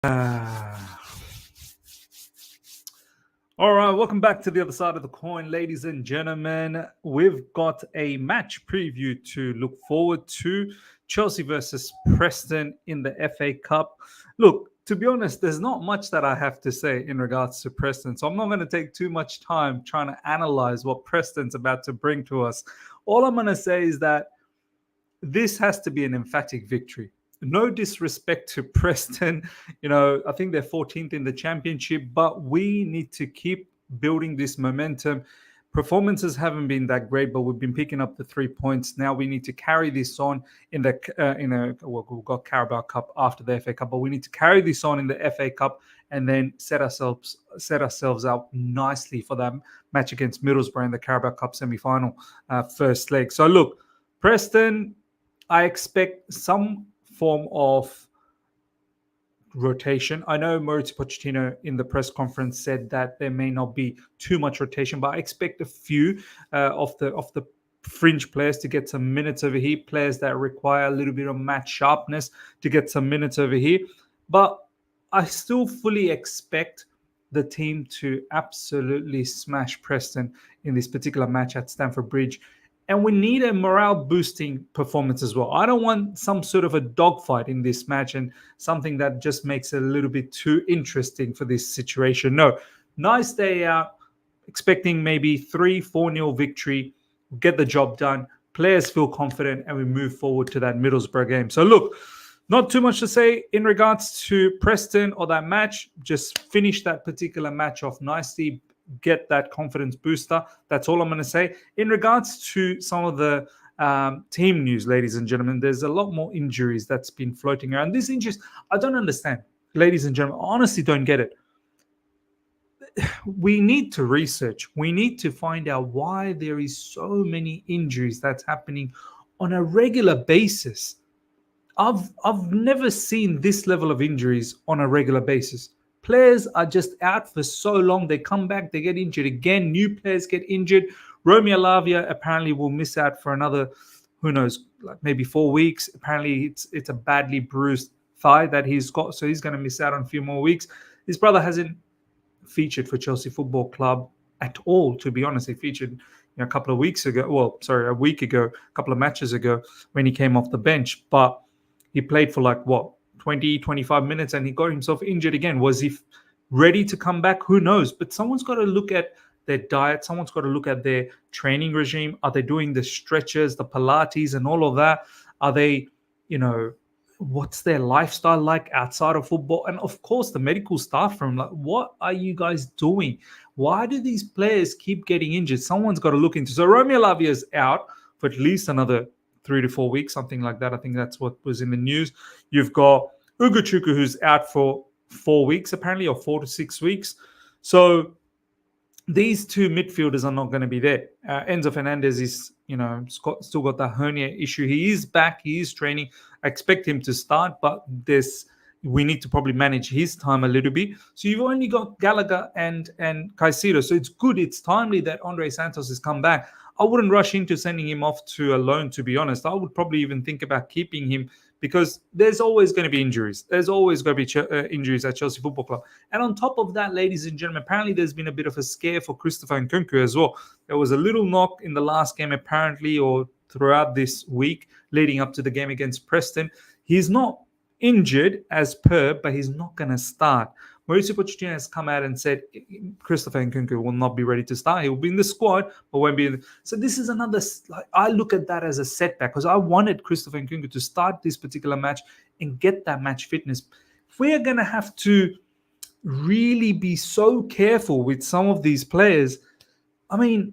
All right, welcome back to the other side of the coin, ladies and gentlemen. We've got a match preview to look forward to. Chelsea versus Preston in the FA Cup. Look, to be honest, there's not much that I have to say in regards to Preston, so I'm not going to take too much time trying to analyze what Preston's about to bring to us. All I'm going to say is that this has to be an emphatic victory. No disrespect to Preston. I think they're 14th in the championship, but we need to keep building this momentum. Performances haven't been that great, but we've been picking up the 3 points. Now we need to carry this on in the we've got Carabao Cup after the FA Cup, but we need to carry this on in the FA Cup and then set ourselves up nicely for that match against Middlesbrough in the Carabao Cup semi-final first leg. So look, Preston, I expect some form of rotation. I know Mauricio Pochettino in the press conference said that there may not be too much rotation, but I expect a few of the fringe players to get some minutes over here, players that require a little bit of match sharpness to get some minutes over here. But I still fully expect the team to absolutely smash Preston in this particular match at Stamford Bridge. And we need a morale-boosting performance as well. I don't want some sort of a dogfight in this match and something that just makes it a little bit too interesting for this situation. No, nice day out, expecting maybe 3-4-0 victory, get the job done, players feel confident, and we move forward to that Middlesbrough game. So look, not too much to say in regards to Preston or that match. Just finish that particular match off nicely, get that confidence booster. That's all I'm going to say. In regards to some of the team news, ladies and gentlemen, there's a lot more injuries that's been floating around. These injuries, I don't understand, ladies and gentlemen. I honestly don't get it. We need to research. We need to find out why there is so many injuries that's happening on a regular basis. I've never seen this level of injuries on a regular basis. Players are just out for so long. They come back, they get injured again. New players get injured. Romeo Lavia apparently will miss out for another, who knows, like maybe 4 weeks. Apparently it's a badly bruised thigh that he's got, so he's going to miss out on a few more weeks. His brother hasn't featured for Chelsea Football Club at all, to be honest. He featured a couple of weeks ago. A week ago, a couple of matches ago when he came off the bench. But he played for 20, 25 minutes and he got himself injured again. Was he ready to come back? Who knows? But someone's got to look at their diet. Someone's got to look at their training regime. Are they doing the stretches, the Pilates and all of that? Are they, what's their lifestyle like outside of football? And of course, the medical staff room, what are you guys doing? Why do these players keep getting injured? Someone's got to look into. So Romeo Lavia is out for at least another 3 to 4 weeks, something like that. I think that's what was in the news. You've got Ugochukwu, who's out for 4 weeks, apparently, or 4 to 6 weeks. So these two midfielders are not going to be there. Enzo Fernandez is, still got that hernia issue. He is back. He is training. I expect him to start, but we need to probably manage his time a little bit. So you've only got Gallagher and Caicedo. So it's good. It's timely that Andre Santos has come back. I wouldn't rush into sending him off to a loan, to be honest. I would probably even think about keeping him because there's always going to be injuries. There's always going to be injuries at Chelsea Football Club. And on top of that, ladies and gentlemen, apparently there's been a bit of a scare for Christopher Nkunku as well. There was a little knock in the last game, apparently, or throughout this week leading up to the game against Preston. He's not injured as per, but he's not going to start. Mauricio Pochettino has come out and said Christopher Nkunku will not be ready to start. He will be in the squad, but won't be. So this is another. I look at that as a setback because I wanted Christopher Nkunku to start this particular match and get that match fitness. If we are going to have to really be so careful with some of these players, I mean,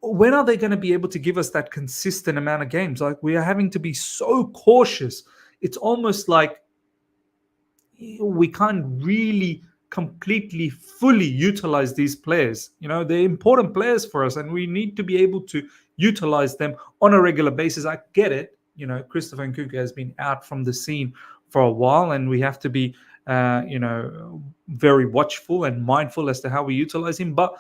when are they going to be able to give us that consistent amount of games? We are having to be so cautious. It's almost like we can't really completely, fully utilize these players. They're important players for us and we need to be able to utilize them on a regular basis. I get it. Christopher Nkunku has been out from the scene for a while and we have to be, very watchful and mindful as to how we utilize him. But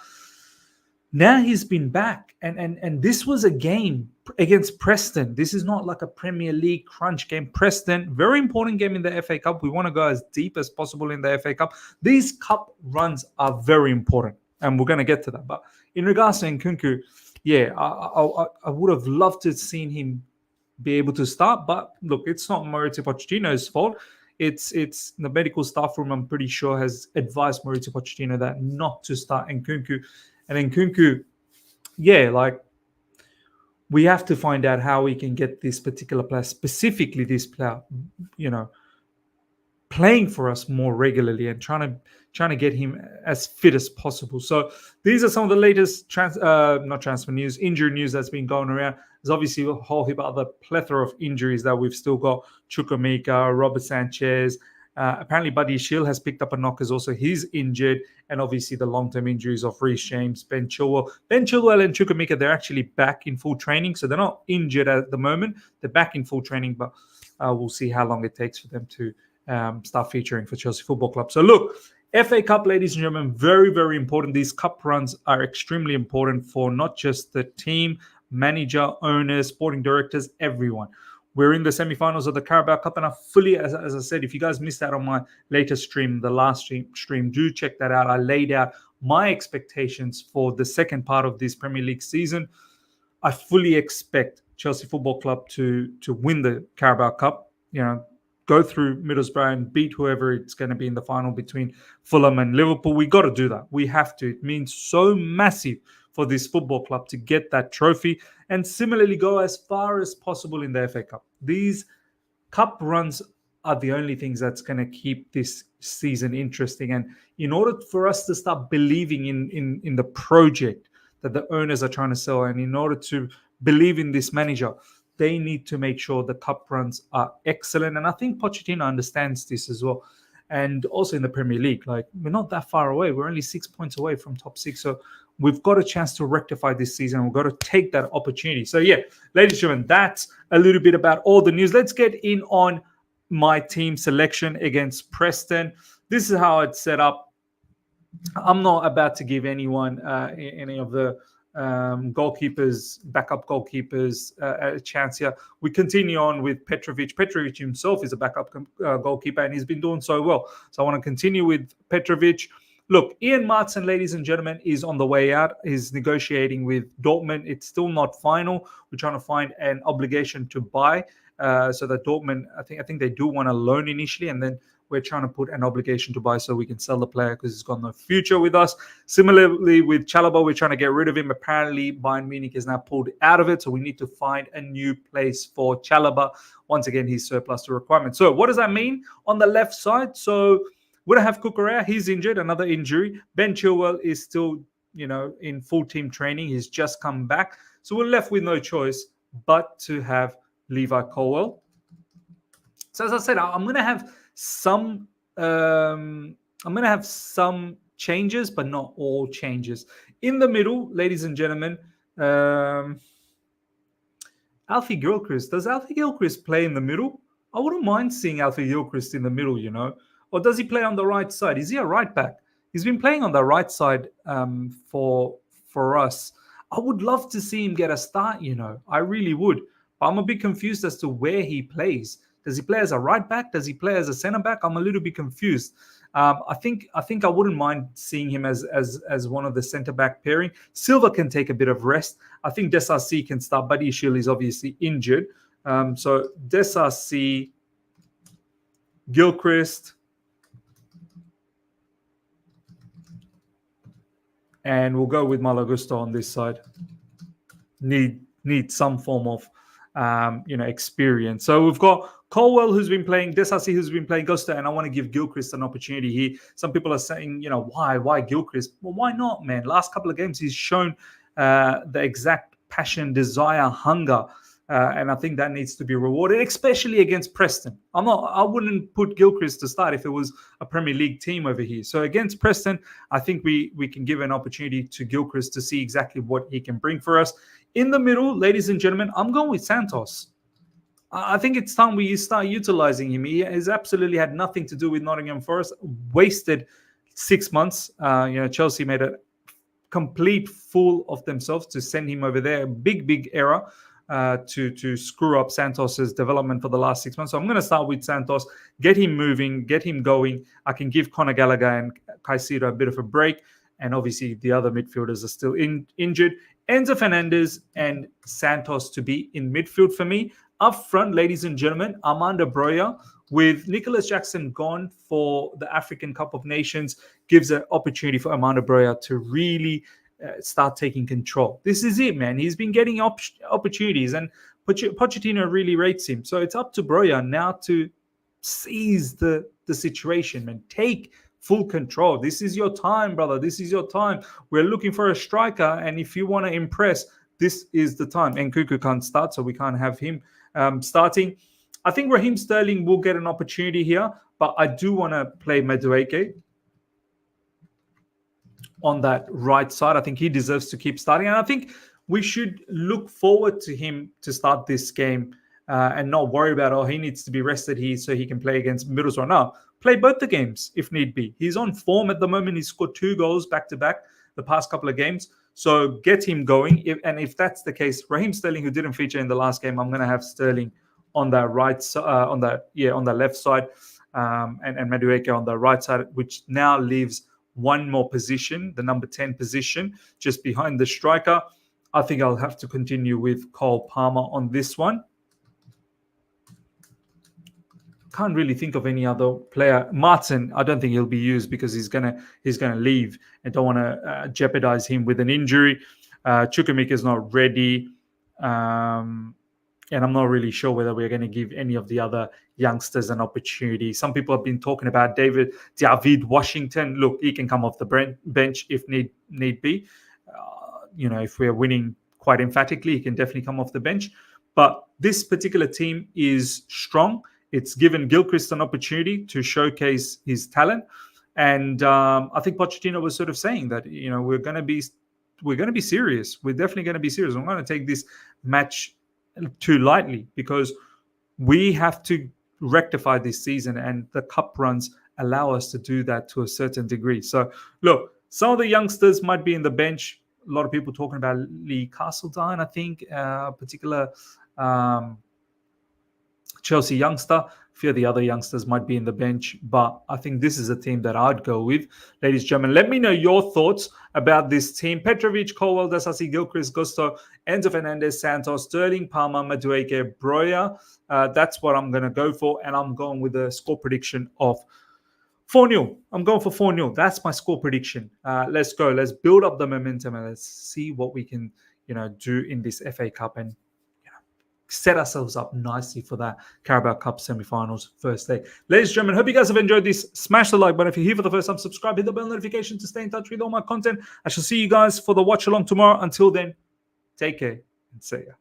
Now he's been back, and this was a game against Preston. This is not like a Premier League crunch game. Preston, very important game in the FA Cup. We want to go as deep as possible in the FA Cup. These cup runs are very important, and we're going to get to that. But in regards to NKUNKU, yeah, I would have loved to have seen him be able to start. But look, it's not Mauricio Pochettino's fault. It's the medical staff room, I'm pretty sure, has advised Mauricio Pochettino that not to start NKUNKU. And NKUNKU, yeah, like, we have to find out how we can get this particular player, specifically this player, playing for us more regularly and trying to get him as fit as possible. So these are some of the latest not transfer news, injury news that's been going around. There's obviously a whole heap of other plethora of injuries that we've still got. Chukwuemeka, Robert Sanchez. Apparently, Buddy Shield has picked up a knock as also. He's injured. And obviously the long-term injuries of Reece James, Ben Chilwell. Ben Chilwell and Chukwuemeka, they're actually back in full training. So they're not injured at the moment. They're back in full training, but we'll see how long it takes for them to start featuring for Chelsea Football Club. So look, FA Cup, ladies and gentlemen, very, very important. These cup runs are extremely important for not just the team, manager, owners, sporting directors, everyone. We're in the semi-finals of the Carabao Cup, and I fully, as I said, if you guys missed out on my latest stream, the last stream, do check that out. I laid out my expectations for the second part of this Premier League season. I fully expect Chelsea Football Club to win the Carabao Cup, go through Middlesbrough and beat whoever it's going to be in the final between Fulham and Liverpool. We got to do that. We have to. It means so massive for this football club to get that trophy, and similarly go as far as possible in the FA Cup. These cup runs are the only things that's going to keep this season interesting. And in order for us to start believing in the project that the owners are trying to sell, and in order to believe in this manager, they need to make sure the cup runs are excellent. And I think Pochettino understands this as well. And also in the Premier League, like, we're not that far away. We're only 6 points away from top six. So we've got a chance to rectify this season. We've got to take that opportunity. So yeah, ladies and gentlemen, that's a little bit about all the news. Let's get in on my team selection against Preston. This is how it's set up. I'm not about to give anyone any of the goalkeepers, backup goalkeepers, a chance here. We continue on with Petrovic. Petrovic himself is a backup goalkeeper, and he's been doing so well. So I want to continue with Petrovic. Look, Ian Maatsen, ladies and gentlemen, is on the way out. He's negotiating with Dortmund. It's still not final. We're trying to find an obligation to buy, so that Dortmund, I think they do want a loan initially, and then we're trying to put an obligation to buy so we can sell the player because he's got no future with us. Similarly, with Chalobah, we're trying to get rid of him. Apparently, Bayern Munich is now pulled out of it, so we need to find a new place for Chalobah. Once again, he's surplus to requirements. So what does that mean on the left side? So we don't have Cucurella. He's injured, another injury. Ben Chilwell is still, in full team training. He's just come back. So we're left with no choice but to have Levi Colwill. So as I said, I'm going to have some changes, but not all changes. In the middle, ladies and gentlemen, Alfie Gilchrist. Does Alfie Gilchrist play in the middle? I wouldn't mind seeing Alfie Gilchrist in the middle, Or does he play on the right side? Is he a right back? He's been playing on the right side for us. I would love to see him get a start, I really would. But I'm a bit confused as to where he plays. Does he play as a right back? Does he play as a centre back? I'm a little bit confused. I think I wouldn't mind seeing him as one of the centre back pairing. Silva can take a bit of rest. I think Desarcy can start. Buddy Shield is obviously injured. So Desarcy, Gilchrist, and we'll go with Malo Gusto on this side. Need some form of experience. So we've got Colwill, who's been playing, Desarcy, who's been playing Gusto, and I want to give Gilchrist an opportunity here. Some people are saying, why Gilchrist? Well, why not, man? Last couple of games, he's shown the exact passion, desire, hunger, and I think that needs to be rewarded, especially against Preston. I wouldn't put Gilchrist to start if it was a Premier League team over here. So against Preston, I think we can give an opportunity to Gilchrist to see exactly what he can bring for us. In the middle, ladies and gentlemen, I'm going with Santos. I think it's time we start utilizing him. He has absolutely had nothing to do with Nottingham Forest. Wasted 6 months. Chelsea made a complete fool of themselves to send him over there. Big error to screw up Santos's development for the last 6 months. So I'm going to start with Santos, get him moving, get him going. I can give Conor Gallagher and Caicedo a bit of a break. And obviously the other midfielders are still injured. Enzo Fernandez and Santos to be in midfield for me. Up front, ladies and gentlemen, Armando Broja, with Nicholas Jackson gone for the African Cup of Nations, gives an opportunity for Armando Broja to really start taking control. This is it, man. He's been getting opportunities, and Pochettino really rates him. So it's up to Broja now to seize the situation, man. Take full control. This is your time, brother. This is your time. We're looking for a striker, and if you want to impress, this is the time. NKUNKU can't start, so we can't have him starting. I think Raheem Sterling will get an opportunity here, but I do want to play Madueke on that right side. I think he deserves to keep starting, and I think we should look forward to him to start this game and not worry about, oh, he needs to be rested here so he can play against Middlesbrough. No, play both the games if need be. He's on form at the moment. He's scored 2 goals back-to-back the past couple of games. So get him going. If that's the case, Raheem Sterling, who didn't feature in the last game, I'm going to have Sterling on that right side, on the left side, and Madueke on the right side, which now leaves one more position, the number 10 position, just behind the striker. I think I'll have to continue with Cole Palmer on this one. Can't really think of any other player. Maatsen, I don't think he'll be used because he's gonna leave, and don't want to jeopardize him with an injury. Chukwuemeka is not ready, and I'm not really sure whether we're going to give any of the other youngsters an opportunity. Some people have been talking about David Washington. Look, he can come off the bench if need be. If we're winning quite emphatically, he can definitely come off the bench. But this particular team is strong. It's given Gilchrist an opportunity to showcase his talent, and I think Pochettino was sort of saying that we're going to be serious. We're definitely going to be serious. I'm going to take this match too lightly because we have to rectify this season, and the cup runs allow us to do that to a certain degree. So look, some of the youngsters might be in the bench. A lot of people talking about Lee Castledine, I think, particular Chelsea youngster. A few of the other youngsters might be in the bench, but I think this is a team that I'd go with. Ladies and gentlemen, let me know your thoughts about this team. Petrovic, Colwell, Dasasi, Gilchrist, Gusto, Enzo Fernandez, Santos, Sterling, Palmer, Madueke, Broja. That's what I'm going to go for, and I'm going with a score prediction of 4-0. I'm going for 4-0. That's my score prediction. Let's go. Let's build up the momentum, and let's see what we can do in this FA Cup and set ourselves up nicely for that Carabao Cup semi-finals first leg. Ladies and gentlemen, hope you guys have enjoyed this. Smash the like button if you're here for the first time. Subscribe, hit the bell notification to stay in touch with all my content. I shall see you guys for the watch along tomorrow. Until then, take care and see ya.